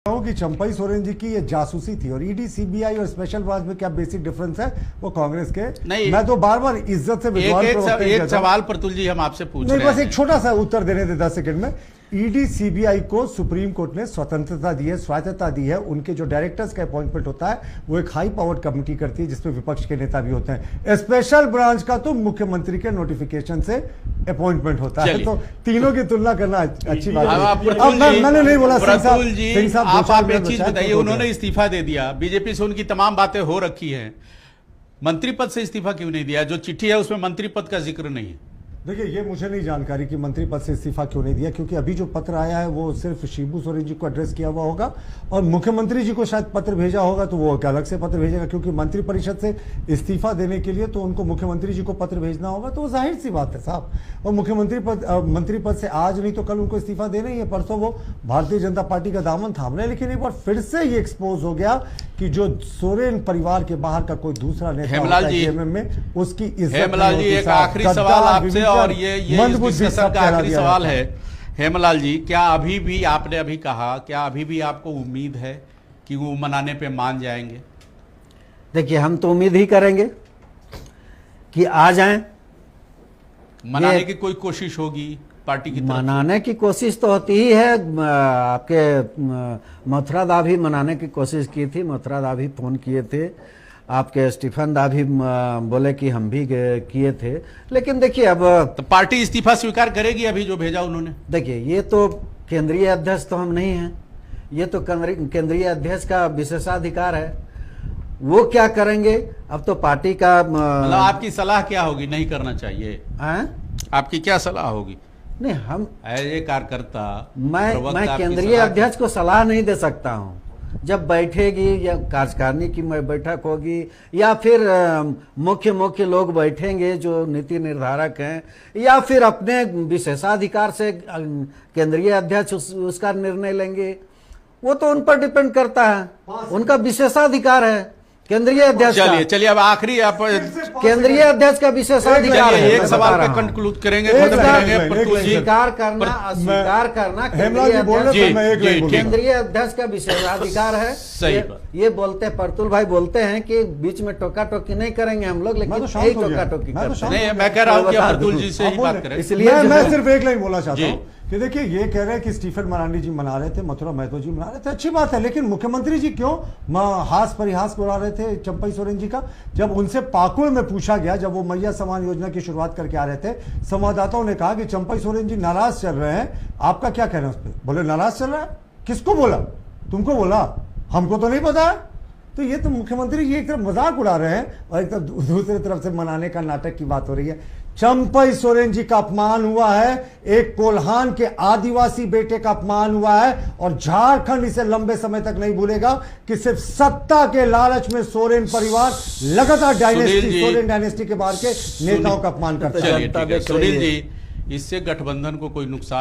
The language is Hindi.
कि चंपई सोरेन जी की ये जासूसी थी और ईडी सीबीआई और स्पेशल ब्रांच में क्या बेसिक डिफरेंस है वो कांग्रेस के नहीं। मैं तो बार बार इज्जत से एक सवाल प्रतुल जी हम आपसे पूछ रहे हैं, बस एक छोटा सा उत्तर देने दे 10 सेकंड में। ईडी सीबीआई को सुप्रीम कोर्ट ने स्वतंत्रता दी है, स्वायत्तता दी है। उनके जो डायरेक्टर्स का अपॉइंटमेंट होता है वो एक हाई पावर्ड कमेटी करती है जिसमें विपक्ष के नेता भी होते हैं। स्पेशल ब्रांच का तो मुख्यमंत्री के नोटिफिकेशन से अपॉइंटमेंट होता है। तो तीनों की तुलना करना अच्छी बात है। मैंने नहीं बोला प्रतुल जी, आप एक चीज बताइए, उन्होंने इस्तीफा दे दिया, बीजेपी से उनकी तमाम बातें हो रखी है, मंत्री पद से इस्तीफा क्यों नहीं दिया? जो चिट्ठी है उसमें मंत्री पद का जिक्र नहीं है। देखिए, ये मुझे नहीं जानकारी कि मंत्री पद से इस्तीफा क्यों नहीं दिया, क्योंकि अभी जो पत्र आया है वो सिर्फ शिबू सोरेन जी को एड्रेस किया हुआ होगा और मुख्यमंत्री जी को शायद पत्र भेजा होगा तो वो अलग से पत्र भेजेगा, क्योंकि मंत्री परिषद से इस्तीफा देने के लिए तो उनको मुख्यमंत्री जी को पत्र भेजना होगा। तो वो जाहिर सी बात है साहब। और मंत्री पद से आज नहीं तो कल उनको इस्तीफा देना ही है। परसों वो भारतीय जनता पार्टी का दामन थाम रहे हैं, लेकिन एक बार फिर से ये एक्सपोज हो गया कि जो सोरेन परिवार के बाहर का कोई दूसरा नेता हेमलाल जी में उसकी इज्जत। हेमलाल जी, एक आखिरी सवाल आपसे, और ये इस डिस्कशन का आखिरी सवाल है। हेमलाल जी, क्या अभी भी आपने अभी कहा, क्या अभी भी आपको उम्मीद है कि वो मनाने पे मान जाएंगे? देखिए, हम तो उम्मीद ही करेंगे कि आ जाएं। मनाने की कोई कोशिश होगी पार्टी की तरफ? मनाने की कोशिश तो होती ही है। आपके मथुरा दा भी मनाने की कोशिश की थी, मथुरा दा भी फोन किए थे, आपके स्टीफन दा भी बोले कि हम भी किए थे। लेकिन देखिए, अब तो पार्टी इस्तीफा स्वीकार करेगी अभी जो भेजा उन्होंने? देखिए, ये तो केंद्रीय अध्यक्ष तो हम नहीं हैं, ये तो केंद्रीय अध्यक्ष का विशेषाधिकार है, वो क्या करेंगे। अब तो पार्टी का मतलब आपकी सलाह क्या होगी? नहीं करना चाहिए? आपकी क्या सलाह होगी? नहीं, हम ये कार्यकर्ता, मैं केंद्रीय अध्यक्ष को सलाह नहीं दे सकता हूं। जब बैठेगी या कार्यकारिणी की बैठक होगी या फिर मुख्य लोग बैठेंगे जो नीति निर्धारक हैं, या फिर अपने विशेषाधिकार से केंद्रीय अध्यक्ष उसका निर्णय लेंगे, वो तो उन पर डिपेंड करता है, उनका विशेषाधिकार है केंद्रीय अध्यक्ष। चलिए अब आखिरी आप केंद्रीय अध्यक्ष का विशेषाधिकार है। एक सवाल पे कंक्लूड करेंगे, स्वीकार करना अस्वीकार करना केंद्रीय अध्यक्ष का विशेषाधिकार है। सही ये बोलते हैं, प्रतुल भाई बोलते हैं कि बीच में टोका टोकी नहीं करेंगे हम लोग, लेकिन यही टोका टोकी करते हैं। मैं कह रहा हूँ कि प्रतुल जी से ही बात करें, इसलिए मैं सिर्फ एक लाइन बोलना चाहता हूँ कि देखिए, ये कह रहे हैं कि स्टीफन मरांडी जी मना रहे थे, मथुरा महतो जी मना रहे थे, अच्छी बात है, लेकिन मुख्यमंत्री जी क्यों हास परिहास उड़ा रहे थे चंपई सोरेन जी का? जब उनसे पाकुड़ में पूछा गया, जब वो मैया समान योजना की शुरुआत करके आ रहे थे, संवाददाताओं ने कहा कि चंपई सोरेन जी नाराज चल रहे हैं, आपका क्या कहना है उस पर? बोले नाराज चल रहा है? किसको बोला? तुमको बोला? हमको तो नहीं पता। तो ये तो मुख्यमंत्री जी एक तरफ मजाक उड़ा रहे हैं और एक तरफ दूसरी तरफ से मनाने का नाटक की बात हो रही है। चंपई सोरेन जी का अपमान हुआ है, एक कोल्हान के आदिवासी बेटे का अपमान हुआ है, और झारखंड इसे लंबे समय तक नहीं भूलेगा कि सिर्फ सत्ता के लालच में सोरेन परिवार लगातार सोरेन डायनेस्टी के बाहर के नेताओं का अपमान करता है। सुनील जी, इससे गठबंधन को कोई नुकसान